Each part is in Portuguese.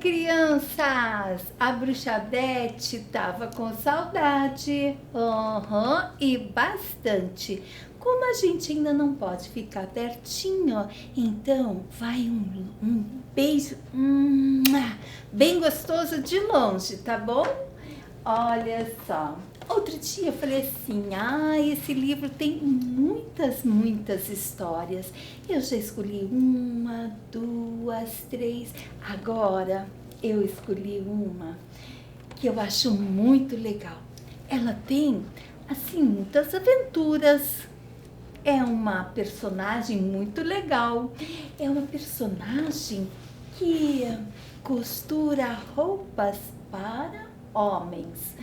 crianças! A bruxa Beth tava com saudade. E bastante. Como a gente ainda não pode ficar pertinho, então vai um beijo bem gostoso de longe, tá bom? Olha só. Outro dia eu falei assim, esse livro tem muitas histórias. Eu já escolhi 1, 2, 3. Agora eu escolhi uma que eu acho muito legal. Ela tem, assim, muitas aventuras. É uma personagem muito legal. É uma personagem que costura roupas para homens.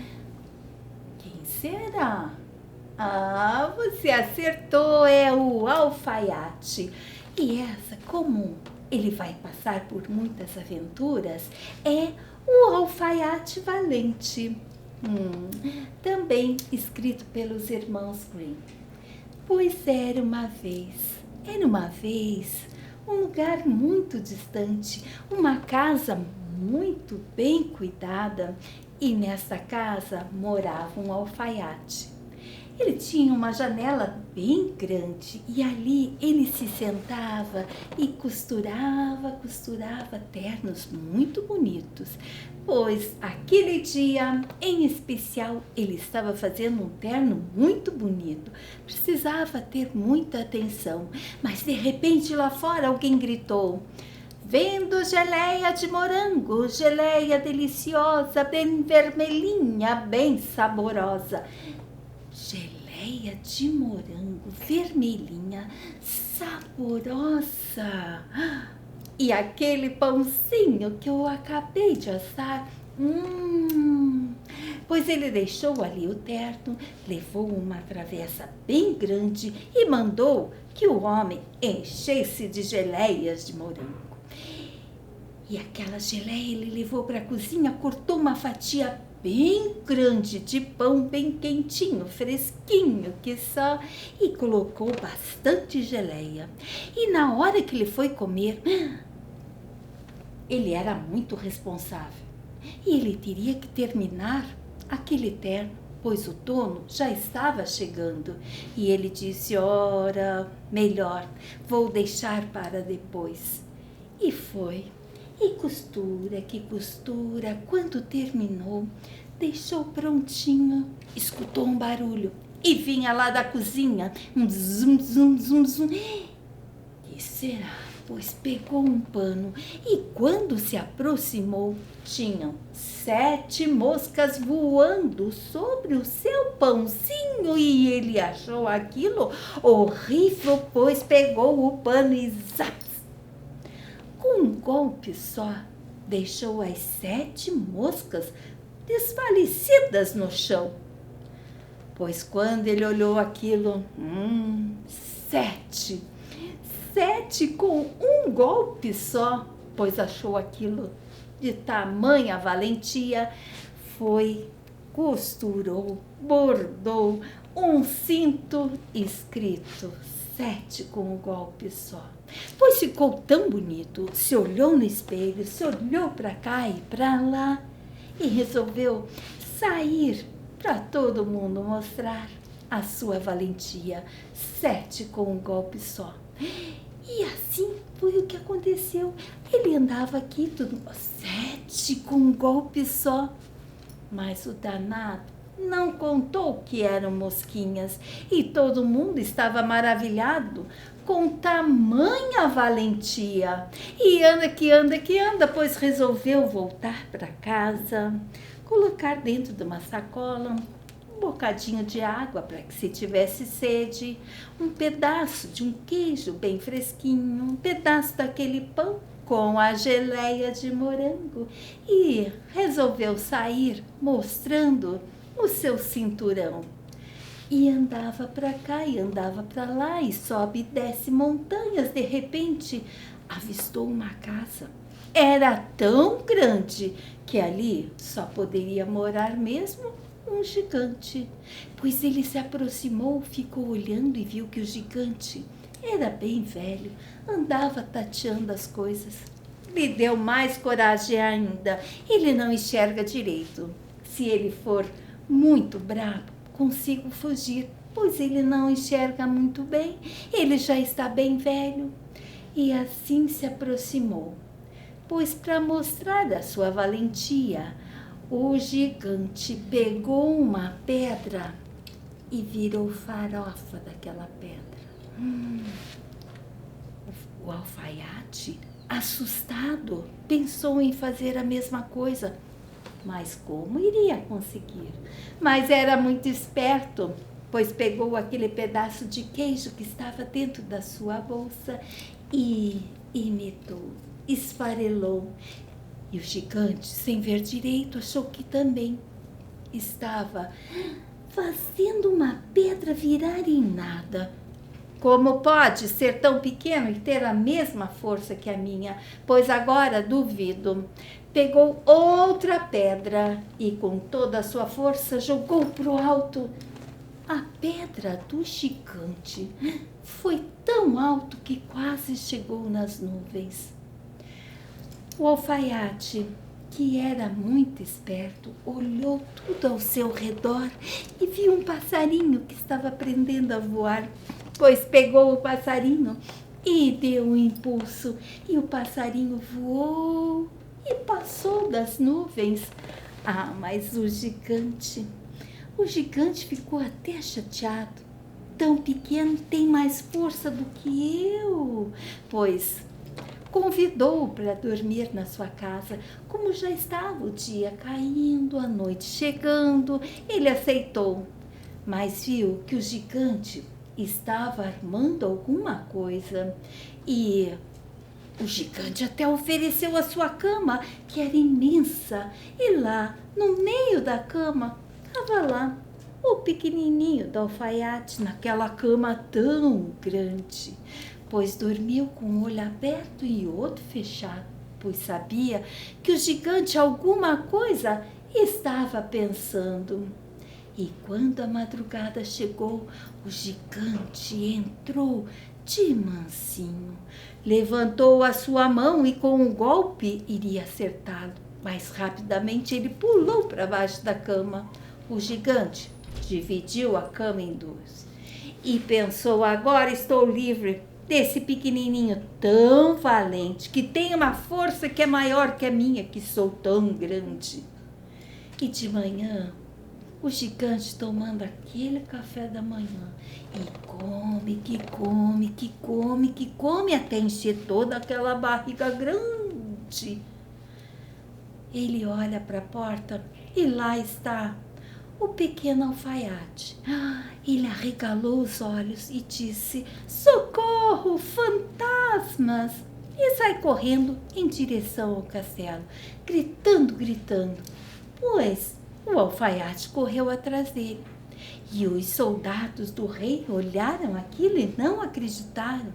Quem será? Você acertou, é o alfaiate. E essa, como ele vai passar por muitas aventuras, é o Alfaiate Valente. Também escrito pelos irmãos Grimm. Pois era uma vez, um lugar muito distante, uma casa muito bem cuidada, e nessa casa morava um alfaiate. Ele tinha uma janela bem grande e ali ele se sentava e costurava ternos muito bonitos. Pois aquele dia, em especial, ele estava fazendo um terno muito bonito. Precisava ter muita atenção, mas de repente lá fora alguém gritou: "Vendo geleia de morango, geleia deliciosa, bem vermelhinha, bem saborosa." Geleia de morango, vermelhinha, saborosa. E aquele pãozinho que eu acabei de assar, Pois ele deixou ali o terno, levou uma travessa bem grande e mandou que o homem enchesse de geleias de morango. E aquela geleia ele levou para a cozinha, cortou uma fatia bem grande de pão bem quentinho, fresquinho que só, e colocou bastante geleia. E na hora que ele foi comer, ele era muito responsável e ele teria que terminar aquele terno, pois o outono já estava chegando. E ele disse: "Ora, melhor, vou deixar para depois." E foi. E costura, que costura, quando terminou, deixou prontinho, escutou um barulho e vinha lá da cozinha, um zum, zum, zum, zum. Que será? Pois pegou um pano e quando se aproximou, tinham 7 moscas voando sobre o seu pãozinho e ele achou aquilo horrível, pois pegou o pano e zap! Com um golpe só, deixou as 7 moscas desfalecidas no chão. Pois quando ele olhou aquilo, 7 com um golpe só, pois achou aquilo de tamanha valentia, costurou, bordou um cinto escrito 7 com um golpe só. Pois ficou tão bonito, se olhou no espelho, se olhou para cá e para lá e resolveu sair para todo mundo mostrar a sua valentia. 7 com um golpe só. E assim foi o que aconteceu. Ele andava aqui tudo 7 com um golpe só. Mas o danado não contou que eram mosquinhas e todo mundo estava maravilhado com tamanha valentia. E anda, pois resolveu voltar para casa, colocar dentro de uma sacola um bocadinho de água para que, se tivesse sede, um pedaço de um queijo bem fresquinho, um pedaço daquele pão com a geleia de morango e resolveu sair mostrando o seu cinturão. E andava para cá e andava para lá e sobe e desce montanhas. De repente, avistou uma casa. Era tão grande que ali só poderia morar mesmo um gigante. Pois ele se aproximou, ficou olhando e viu que o gigante era bem velho, andava tateando as coisas. lhe deu mais coragem ainda. Ele não enxerga direito. Se ele for muito bravo, consigo fugir, pois ele não enxerga muito bem. Ele já está bem velho. E assim se aproximou, pois para mostrar a sua valentia, o gigante pegou uma pedra e virou farofa daquela pedra. O alfaiate, assustado, pensou em fazer a mesma coisa. Mas como iria conseguir? Mas era muito esperto, pois pegou aquele pedaço de queijo que estava dentro da sua bolsa e imitou, esfarelou. E o gigante, sem ver direito, achou que também estava fazendo uma pedra virar em nada. Como pode ser tão pequeno e ter a mesma força que a minha? Pois agora duvido. Pegou outra pedra e com toda a sua força jogou para o alto. A pedra do gigante foi tão alto que quase chegou nas nuvens. O alfaiate, que era muito esperto, olhou tudo ao seu redor e viu um passarinho que estava aprendendo a voar, pois pegou o passarinho e deu um impulso, e o passarinho voou e passou das nuvens. Mas o gigante ficou até chateado. Tão pequeno, tem mais força do que eu, pois convidou-o para dormir na sua casa. Como já estava o dia caindo, a noite chegando, ele aceitou, mas viu que o gigante estava armando alguma coisa e o gigante até ofereceu a sua cama, que era imensa, e lá, no meio da cama, estava lá o pequenininho do alfaiate, naquela cama tão grande, pois dormiu com um olho aberto e outro fechado, pois sabia que o gigante alguma coisa estava pensando. E quando a madrugada chegou, o gigante entrou de mansinho, levantou a sua mão e com um golpe iria acertá-lo, mas rapidamente ele pulou para baixo da cama. O gigante dividiu a cama em duas e pensou: agora estou livre desse pequenininho tão valente, que tem uma força que é maior que a minha, que sou tão grande. E de manhã, o gigante, tomando aquele café da manhã, e come, até encher toda aquela barriga grande. Ele olha para a porta e lá está o pequeno alfaiate. Ele arregalou os olhos e disse: socorro, fantasmas! E sai correndo em direção ao castelo, gritando, pois o alfaiate correu atrás dele. E os soldados do rei olharam aquilo e não acreditaram.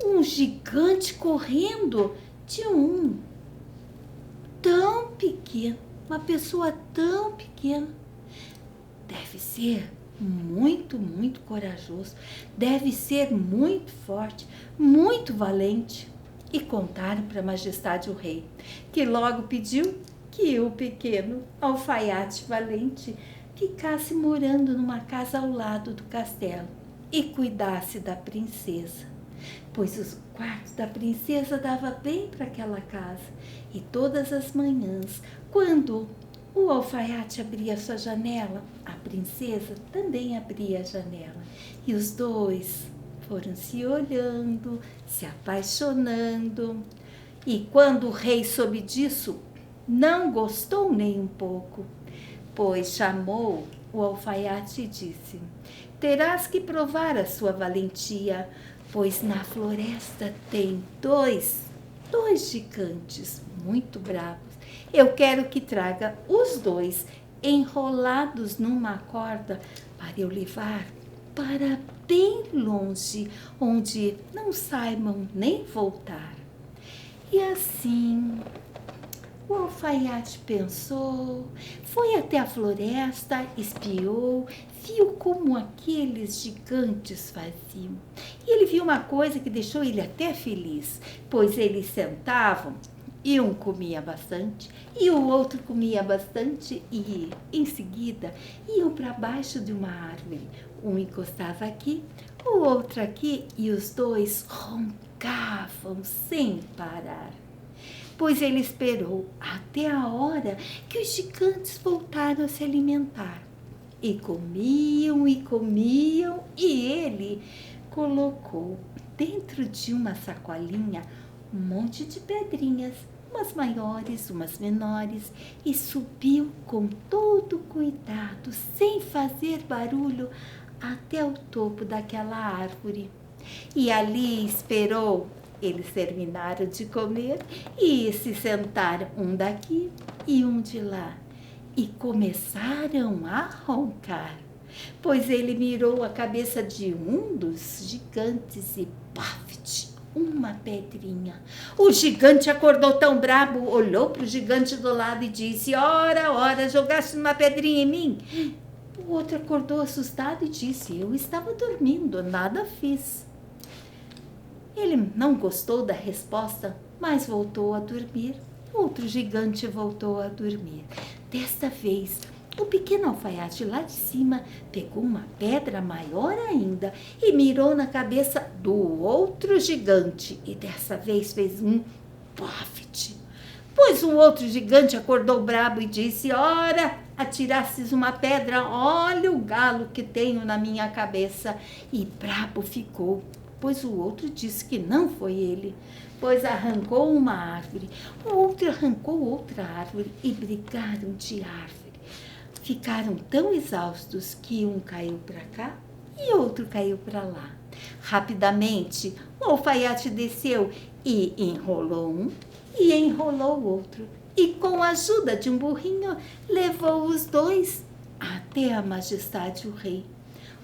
Um gigante correndo de um tão pequeno, uma pessoa tão pequena. Deve ser muito, muito corajoso, deve ser muito forte, muito valente. E contaram para a majestade o rei, que logo pediu que o pequeno alfaiate valente ficasse morando numa casa ao lado do castelo e cuidasse da princesa, pois os quartos da princesa dava bem para aquela casa. E todas as manhãs, quando o alfaiate abria sua janela, a princesa também abria a janela, e os dois foram se olhando, se apaixonando. E quando o rei soube disso, não gostou nem um pouco, pois chamou o alfaiate e disse: terás que provar a sua valentia, pois na floresta tem dois gigantes muito bravos. Eu quero que traga os dois enrolados numa corda para eu levar para bem longe, onde não saibam nem voltar. E assim o alfaiate pensou, foi até a floresta, espiou, viu como aqueles gigantes faziam. E ele viu uma coisa que deixou ele até feliz, pois eles sentavam E um comia bastante, e o outro comia bastante, e em seguida iam para baixo de uma árvore. Um encostava aqui, o outro aqui, e os dois roncavam sem parar. Pois ele esperou até a hora que os gigantes voltaram a se alimentar. E comiam, e ele colocou dentro de uma sacolinha um monte de pedrinhas, umas maiores, umas menores, e subiu com todo cuidado, sem fazer barulho, até o topo daquela árvore. E ali esperou. Eles terminaram de comer e se sentaram um daqui e um de lá. E começaram a roncar, pois ele mirou a cabeça de um dos gigantes e paft, uma pedrinha. O gigante acordou tão brabo, olhou para o gigante do lado e disse: ora, ora, jogaste uma pedrinha em mim? O outro acordou assustado e disse: eu estava dormindo, nada fiz. Ele não gostou da resposta, mas voltou a dormir. Outro gigante voltou a dormir. Desta vez, o pequeno alfaiate lá de cima pegou uma pedra maior ainda e mirou na cabeça do outro gigante. E dessa vez fez um poft. Pois o outro gigante acordou brabo e disse: ora, atirastes uma pedra, olha o galo que tenho na minha cabeça. E brabo ficou, pois o outro disse que não foi ele, pois arrancou uma árvore, o outro arrancou outra árvore e brigaram de árvore. Ficaram tão exaustos que um caiu para cá e outro caiu para lá. Rapidamente, o alfaiate desceu e enrolou um e enrolou o outro, e com a ajuda de um burrinho levou os dois até a majestade o rei.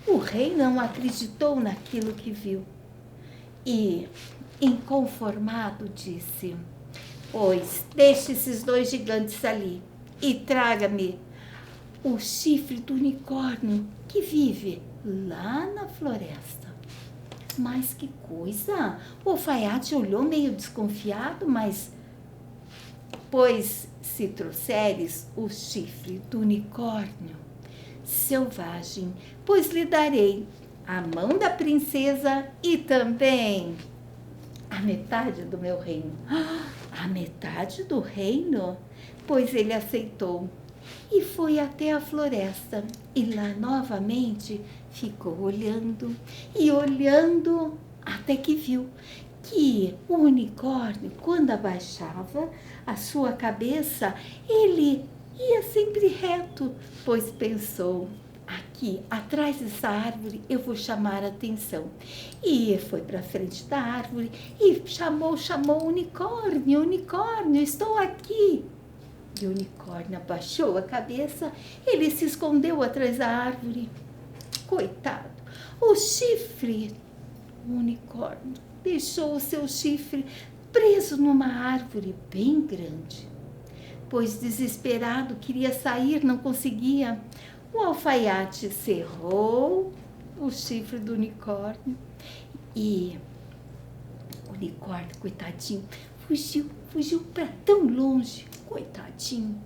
O rei não acreditou naquilo que viu e, inconformado, disse: pois deixe esses dois gigantes ali e traga-me o chifre do unicórnio que vive lá na floresta. Mas que coisa! O alfaiate olhou meio desconfiado, mas pois se trouxeres o chifre do unicórnio selvagem, pois lhe darei a mão da princesa e também a metade do meu reino. A metade do reino? Pois ele aceitou e foi até a floresta e lá novamente ficou olhando e olhando até que viu que o unicórnio, quando abaixava a sua cabeça, ele ia sempre reto, pois pensou: aqui, atrás dessa árvore, eu vou chamar a atenção. E foi para frente da árvore e chamou unicórnio, unicórnio, estou aqui. E o unicórnio abaixou a cabeça, ele se escondeu atrás da árvore. Coitado, o chifre, o unicórnio, deixou o seu chifre preso numa árvore bem grande. Pois desesperado, queria sair, não conseguia. O alfaiate cerrou o chifre do unicórnio e o unicórnio, coitadinho, fugiu para tão longe, coitadinho.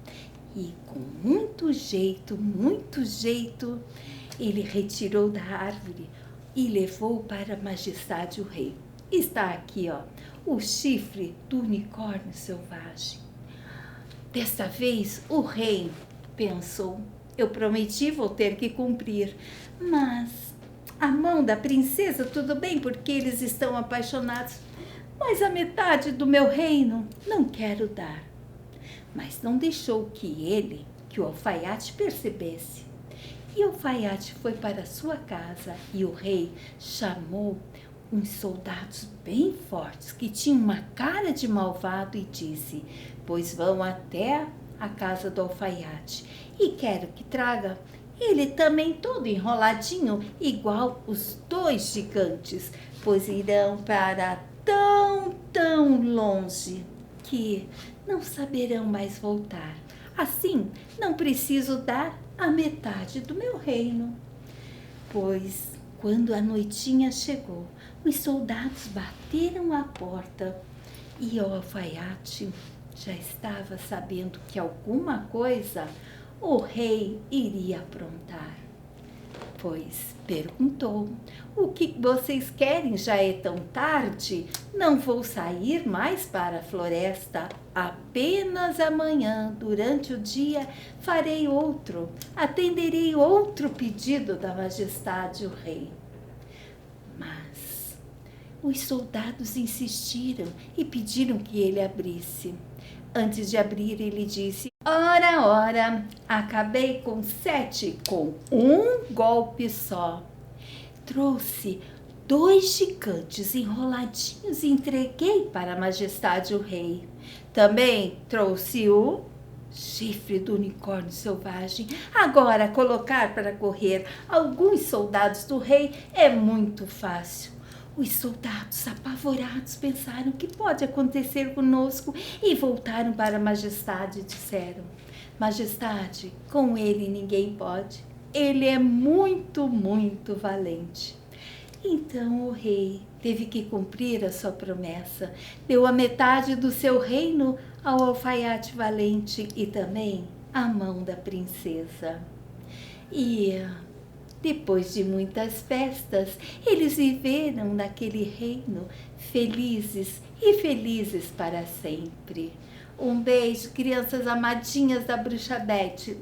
E com muito jeito, ele retirou da árvore e levou para a majestade o rei. Está aqui, ó, o chifre do unicórnio selvagem. Desta vez o rei pensou: eu prometi, vou ter que cumprir, mas a mão da princesa, tudo bem, porque eles estão apaixonados, mas a metade do meu reino não quero dar. Mas não deixou que o alfaiate percebesse. E o alfaiate foi para sua casa e o rei chamou uns soldados bem fortes que tinham uma cara de malvado e disse: pois vão até a casa do alfaiate e quero que traga ele também todo enroladinho, igual os dois gigantes, pois irão para tão longe que não saberão mais voltar. Assim, não preciso dar a metade do meu reino. Pois, quando a noitinha chegou, os soldados bateram à porta e o alfaiate já estava sabendo que alguma coisa o rei iria aprontar, pois perguntou: o que vocês querem? Já é tão tarde, não vou sair mais para a floresta. Apenas amanhã, durante o dia, farei outro, atenderei outro pedido da majestade o rei. Mas os soldados insistiram e pediram que ele abrisse. Antes de abrir, ele disse: ora, ora, acabei com 7 com um golpe só. Trouxe 2 gigantes enroladinhos e entreguei para a majestade o rei. Também trouxe o chifre do unicórnio selvagem. Agora, colocar para correr alguns soldados do rei é muito fácil. Os soldados, apavorados, pensaram: o que pode acontecer conosco? E voltaram para a majestade e disseram: majestade, com ele ninguém pode. Ele é muito, muito valente. Então o rei teve que cumprir a sua promessa. Deu a metade do seu reino ao alfaiate valente e também a mão da princesa. E depois de muitas festas, eles viveram naquele reino felizes e felizes para sempre. Um beijo, crianças amadinhas da Bruxa Beth.